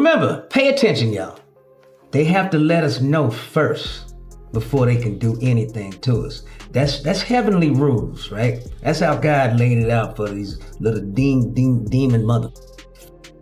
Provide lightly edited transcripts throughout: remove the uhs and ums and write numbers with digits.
Remember, pay attention, y'all. They have to let us know first before they can do anything to us. That's heavenly rules, right? That's how God laid it out for these little demon mother.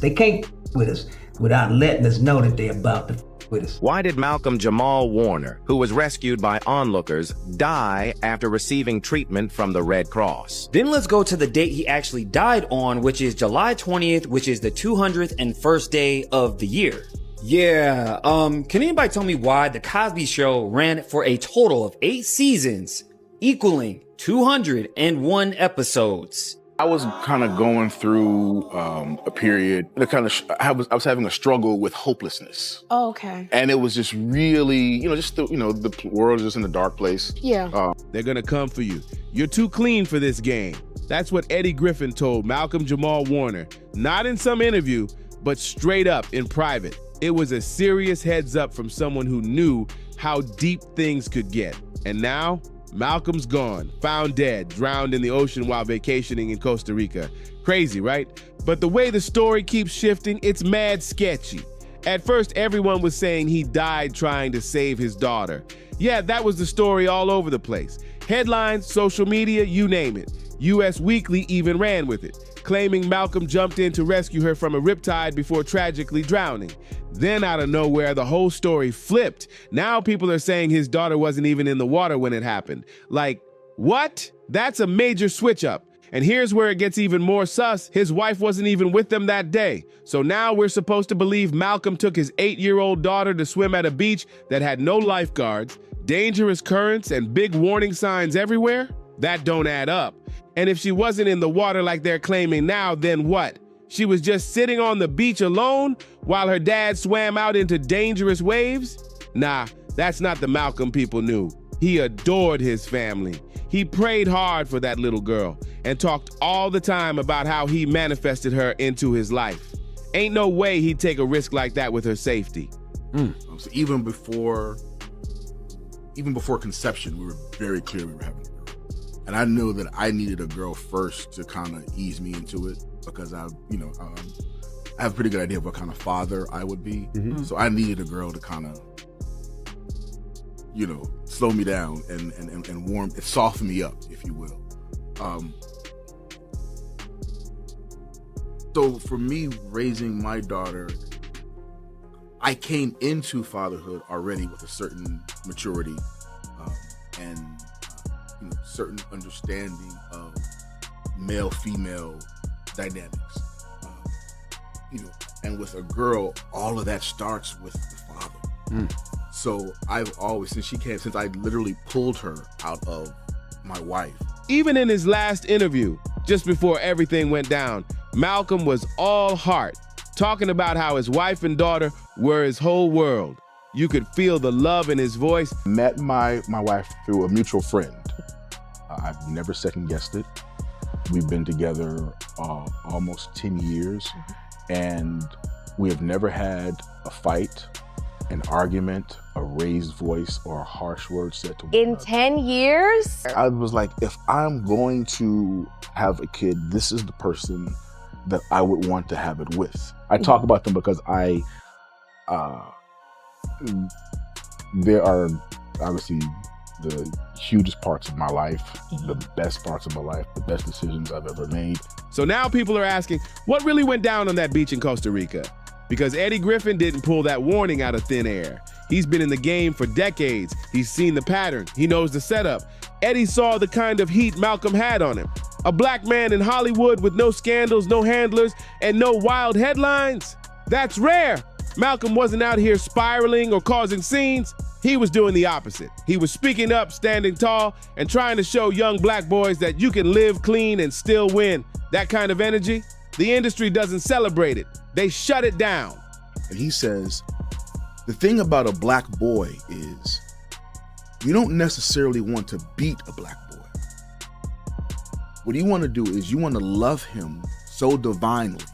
They can't with us without letting us know that they're about to with us. Why did Malcolm Jamal Warner, who was rescued by onlookers, die after receiving treatment from the Red Cross? Then let's go to the date he actually died on, which is July 20th, which is the 201st day of the year. Yeah, can anybody tell me why The Cosby Show ran for a total of 8 seasons, equaling 201 episodes? I was kind of going through a period that I was having a struggle with hopelessness. Oh, okay. And it was just really, the world is just in a dark place. Yeah. They're gonna come for you. You're too clean for this game. That's what Eddie Griffin told Malcolm Jamal Warner, not in some interview, but straight up in private. It was a serious heads up from someone who knew how deep things could get. And now, Malcolm's gone, found dead, drowned in the ocean while vacationing in Costa Rica. Crazy, right? But the way the story keeps shifting, it's mad sketchy. At first, everyone was saying he died trying to save his daughter. Yeah, that was the story all over the place. Headlines, social media, you name it. US Weekly even ran with it, claiming Malcolm jumped in to rescue her from a riptide before tragically drowning. Then out of nowhere, the whole story flipped. Now people are saying his daughter wasn't even in the water when it happened. Like, what? That's a major switch up. And here's where it gets even more sus. His wife wasn't even with them that day. So now we're supposed to believe Malcolm took his 8-year-old daughter to swim at a beach that had no lifeguards, dangerous currents, and big warning signs everywhere? That don't add up. And if she wasn't in the water like they're claiming now, then what? She was just sitting on the beach alone while her dad swam out into dangerous waves? Nah, that's not the Malcolm people knew. He adored his family. He prayed hard for that little girl and talked all the time about how he manifested her into his life. Ain't no way he'd take a risk like that with her safety. So even before conception, we were very clear we were having a girl. And I knew that I needed a girl first to kind of ease me into it, because I have a pretty good idea of what kind of father I would be. Mm-hmm. So I needed a girl to kind of, slow me down and warm, soften me up, if you will. So for me, raising my daughter, I came into fatherhood already with a certain maturity and certain understanding of male-female dynamics. And with a girl, all of that starts with the father. So I've always, since I literally pulled her out of my wife. Even in his last interview, just before everything went down, Malcolm was all heart, talking about how his wife and daughter were his whole world. You could feel the love in his voice. Met my wife through a mutual friend. I've never second-guessed it. We've been together almost 10 years, and we have never had a fight, an argument, a raised voice, or a harsh word said to one In another. 10 years? I was like, if I'm going to have a kid, this is the person that I would want to have it with. I talk about them because there are obviously the hugest parts of my life, the best parts of my life, the best decisions I've ever made. So now people are asking, what really went down on that beach in Costa Rica? Because Eddie Griffin didn't pull that warning out of thin air. He's been in the game for decades. He's seen the pattern. He knows the setup. Eddie saw the kind of heat Malcolm had on him. A black man in Hollywood with no scandals, no handlers, and no wild headlines? That's rare. Malcolm wasn't out here spiraling or causing scenes. He was doing the opposite. He was speaking up, standing tall, and trying to show young black boys that you can live clean and still win. That kind of energy, the industry doesn't celebrate it. They shut it down. And he says, the thing about a black boy is you don't necessarily want to beat a black boy. What you want to do is you want to love him so divinely.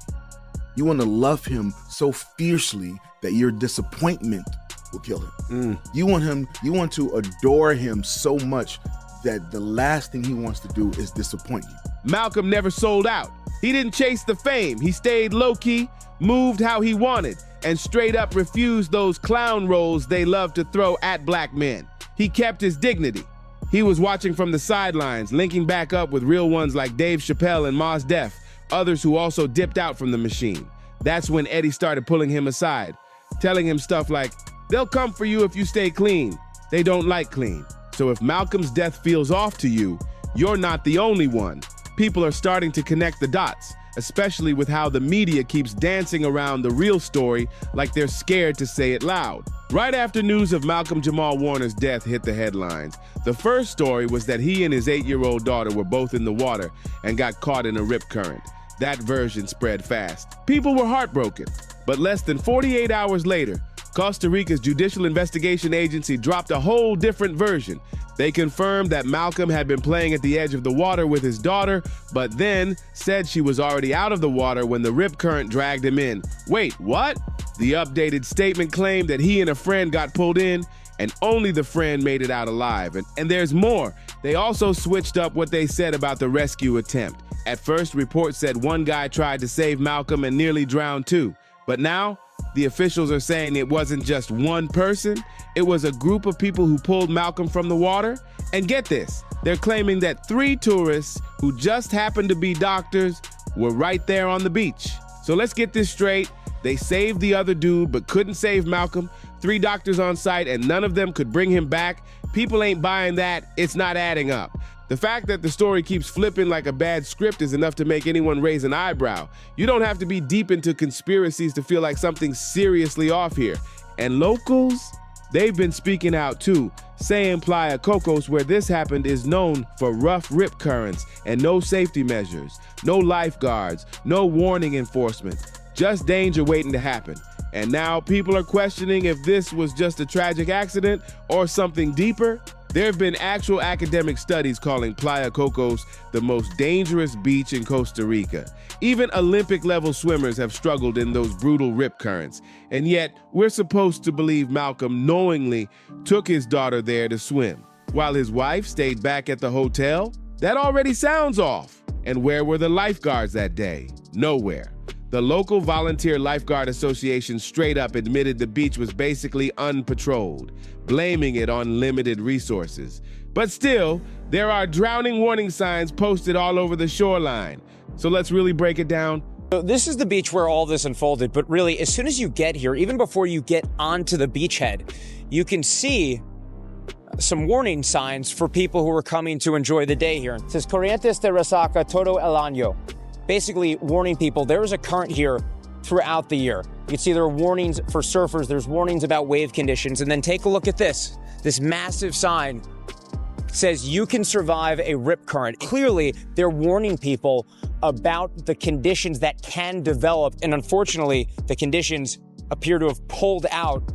You want to love him so fiercely that your disappointment will kill him. You want to adore him so much that the last thing he wants to do is disappoint you. Malcolm never sold out. He didn't chase the fame. He stayed low-key, moved how he wanted. and straight up refused those clown roles they love to throw at black men. He kept his dignity. He was watching from the sidelines, linking back up with real ones like Dave Chappelle and Mos Def, others who also dipped out from the machine. That's when Eddie started pulling him aside, telling him stuff like, "They'll come for you if you stay clean. They don't like clean. So if Malcolm's death feels off to you, you're not the only one." People are starting to connect the dots, especially with how the media keeps dancing around the real story like they're scared to say it loud. Right after news of Malcolm Jamal Warner's death hit the headlines, the first story was that he and his 8-year-old daughter were both in the water and got caught in a rip current. That version spread fast. People were heartbroken. But less than 48 hours later, Costa Rica's Judicial Investigation Agency dropped a whole different version. They confirmed that Malcolm had been playing at the edge of the water with his daughter, but then said she was already out of the water when the rip current dragged him in. Wait, what? The updated statement claimed that he and a friend got pulled in, and only the friend made it out alive. And there's more. They also switched up what they said about the rescue attempt. At first, reports said one guy tried to save Malcolm and nearly drowned too. But now, the officials are saying it wasn't just one person, it was a group of people who pulled Malcolm from the water. And get this, they're claiming that 3 tourists who just happened to be doctors were right there on the beach. So let's get this straight. They saved the other dude but couldn't save Malcolm. 3 doctors on site and none of them could bring him back. People ain't buying that. It's not adding up. The fact that the story keeps flipping like a bad script is enough to make anyone raise an eyebrow. You don't have to be deep into conspiracies to feel like something's seriously off here. And locals, they've been speaking out too, saying Playa Cocos, where this happened, is known for rough rip currents and no safety measures, no lifeguards, no warning enforcement, just danger waiting to happen. And now people are questioning if this was just a tragic accident or something deeper. There have been actual academic studies calling Playa Cocos the most dangerous beach in Costa Rica. Even Olympic-level swimmers have struggled in those brutal rip currents. And yet, we're supposed to believe Malcolm knowingly took his daughter there to swim, while his wife stayed back at the hotel? That already sounds off. And where were the lifeguards that day? Nowhere. The local Volunteer Lifeguard Association straight up admitted the beach was basically unpatrolled, blaming it on limited resources. But still, there are drowning warning signs posted all over the shoreline. So let's really break it down. So this is the beach where all this unfolded, but really, as soon as you get here, even before you get onto the beachhead, you can see some warning signs for people who are coming to enjoy the day here. It says, Corrientes de resaca todo el año. Basically warning people there is a current here throughout the year. You can see there are warnings for surfers, there's warnings about wave conditions, and then take a look at this. This massive sign says you can survive a rip current. Clearly, they're warning people about the conditions that can develop, and unfortunately, the conditions appear to have pulled out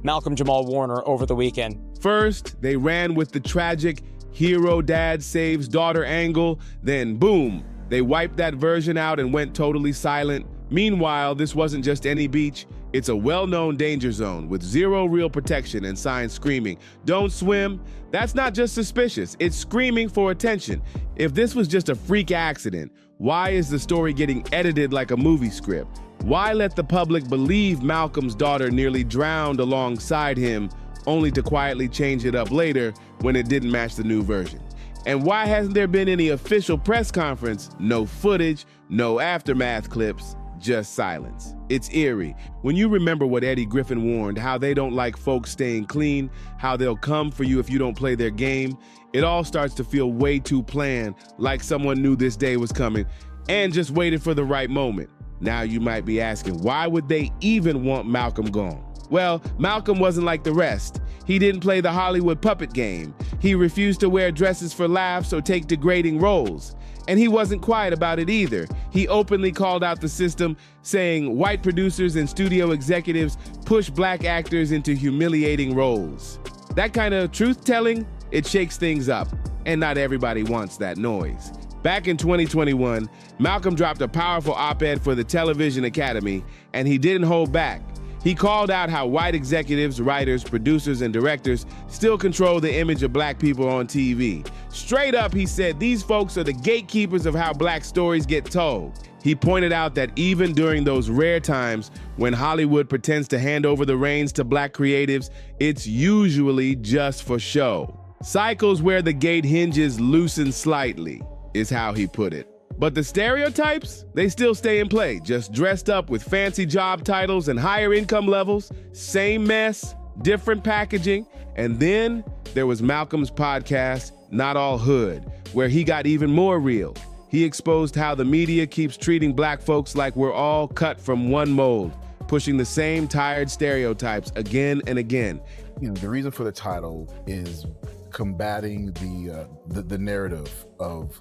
Malcolm Jamal Warner over the weekend. First, they ran with the tragic hero dad saves daughter angle, then boom, they wiped that version out and went totally silent. Meanwhile, this wasn't just any beach. It's a well-known danger zone with zero real protection and signs screaming, "Don't swim." That's not just suspicious, it's screaming for attention. If this was just a freak accident, why is the story getting edited like a movie script? Why let the public believe Malcolm's daughter nearly drowned alongside him, only to quietly change it up later when it didn't match the new version? And why hasn't there been any official press conference? No footage, no aftermath clips, just silence. It's eerie. When you remember what Eddie Griffin warned, how they don't like folks staying clean, how they'll come for you if you don't play their game, it all starts to feel way too planned, like someone knew this day was coming and just waited for the right moment. Now you might be asking, why would they even want Malcolm gone? Well, Malcolm wasn't like the rest. He didn't play the Hollywood puppet game. He refused to wear dresses for laughs or take degrading roles. And he wasn't quiet about it either. He openly called out the system, saying white producers and studio executives push black actors into humiliating roles. That kind of truth-telling, it shakes things up, and not everybody wants that noise. Back in 2021, Malcolm dropped a powerful op-ed for the Television Academy, and he didn't hold back. He called out how white executives, writers, producers, and directors still control the image of black people on TV, Straight up, he said these folks are the gatekeepers of how black stories get told. He pointed out that even during those rare times when Hollywood pretends to hand over the reins to black creatives, it's usually just for show. Cycles where the gate hinges loosen slightly, is how he put it. But the stereotypes, they still stay in play, just dressed up with fancy job titles and higher income levels, same mess, different packaging. And then there was Malcolm's podcast, Not All Hood, where he got even more real. He exposed how the media keeps treating black folks like we're all cut from one mold, pushing the same tired stereotypes again and again. You know, the reason for the title is combating the narrative of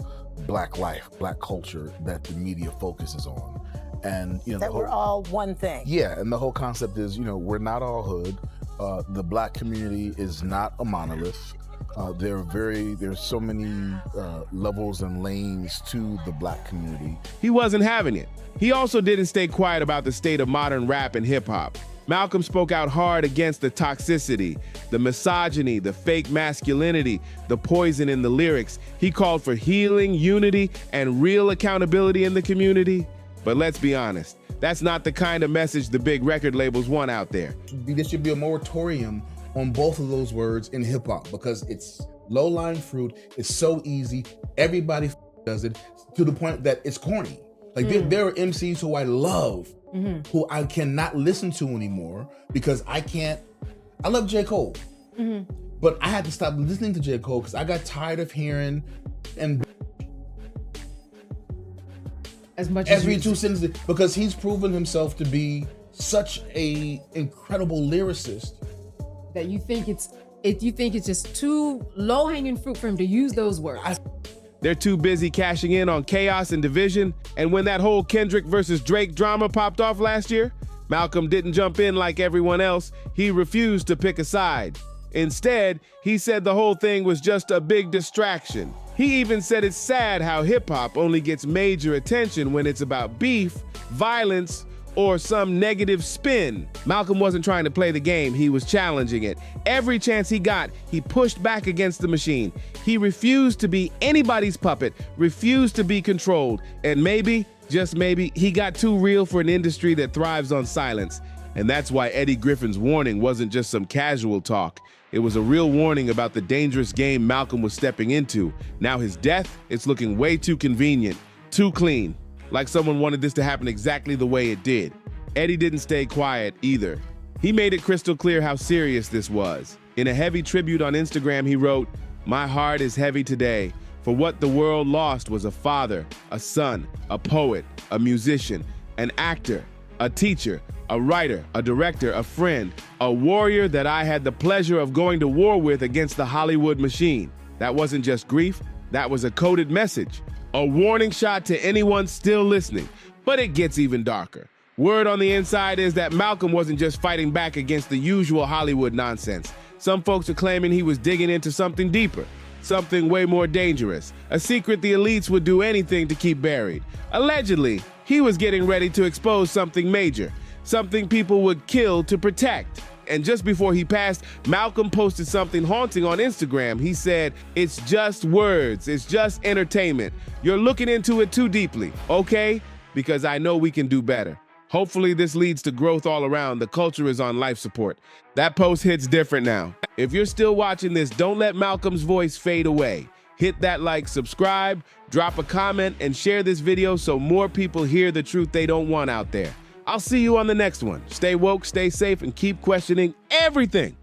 black life, black culture that the media focuses on. And you know, that we're all one thing. Yeah, and the whole concept is, you know, we're not all hood. The black community is not a monolith. There's so many levels and lanes to the black community. He wasn't having it. He also didn't stay quiet about the state of modern rap and hip hop. Malcolm spoke out hard against the toxicity, the misogyny, the fake masculinity, the poison in the lyrics. He called for healing, unity, and real accountability in the community. But let's be honest, that's not the kind of message the big record labels want out there. There should be a moratorium on both of those words in hip hop because it's low-lying fruit. It's so easy. Everybody does it to the point that it's corny. Like there are MCs who I love, who I cannot listen to anymore because I love J. Cole, but I had to stop listening to J. Cole because I got tired of hearing and as much every as 2 sentences because he's proven himself to be such a incredible lyricist that you think it's just too low-hanging fruit for him to use those words. They're too busy cashing in on chaos and division. And when that whole Kendrick versus Drake drama popped off last year, Malcolm didn't jump in like everyone else. He refused to pick a side. Instead, he said the whole thing was just a big distraction. He even said it's sad how hip-hop only gets major attention when it's about beef, violence, or some negative spin. Malcolm wasn't trying to play the game, he was challenging it. Every chance he got, he pushed back against the machine. He refused to be anybody's puppet, refused to be controlled, and maybe, just maybe, he got too real for an industry that thrives on silence. And that's why Eddie Griffin's warning wasn't just some casual talk. It was a real warning about the dangerous game Malcolm was stepping into. Now his death, it's looking way too convenient, too clean. Like someone wanted this to happen exactly the way it did. Eddie didn't stay quiet either. He made it crystal clear how serious this was. In a heavy tribute on Instagram, he wrote, "My heart is heavy today, for what the world lost was a father, a son, a poet, a musician, an actor, a teacher, a writer, a director, a friend, a warrior that I had the pleasure of going to war with against the Hollywood machine." That wasn't just grief, that was a coded message. A warning shot to anyone still listening, but it gets even darker. Word on the inside is that Malcolm wasn't just fighting back against the usual Hollywood nonsense. Some folks are claiming he was digging into something deeper, something way more dangerous, a secret the elites would do anything to keep buried. Allegedly, he was getting ready to expose something major, something people would kill to protect. And just before he passed, Malcolm posted something haunting on Instagram. He said, "It's just words, it's just entertainment. You're looking into it too deeply, okay? Because I know we can do better." Hopefully this leads to growth all around. The culture is on life support. That post hits different now. If you're still watching this, don't let Malcolm's voice fade away. Hit that like, subscribe, drop a comment, and share this video so more people hear the truth they don't want out there. I'll see you on the next one. Stay woke, stay safe, and keep questioning everything.